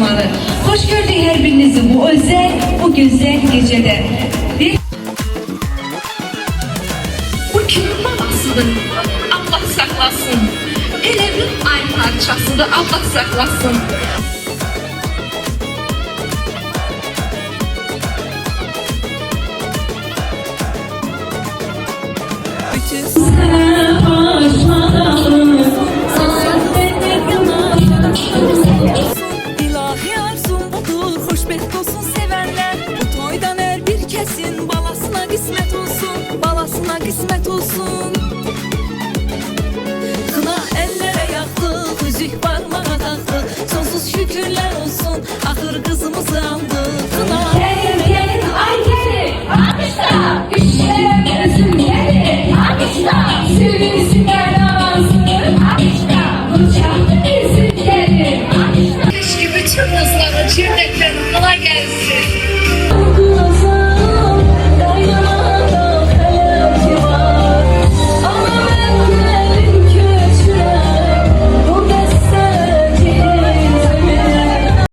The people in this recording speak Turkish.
olmalı. Hoş gördük her birinizi bu özel, bu güzel gecede. Bu kimin babasıdır? Allah saklasın. Elə bir ay parçasıdır, Allah saklasın. İlahi arzum budur, xoşbəxt olsun sevənlər. Bu toydan hər bir kəsin balasına qismət olsun, balasına qismət olsun. Xına əllərə yaxdıq, üzük barmağa taxdıq, sonsuz şükürlər olsun, axır qızımızı aldıq. Xına Gelin, ay gelin, alkışla, güçlere gözüm gelin, alkışla, sürünsünler namazını, alkışla, bıçaklı bizim gelin, alkışla. Keşke bütün kızlara cümleten kolay gelsin.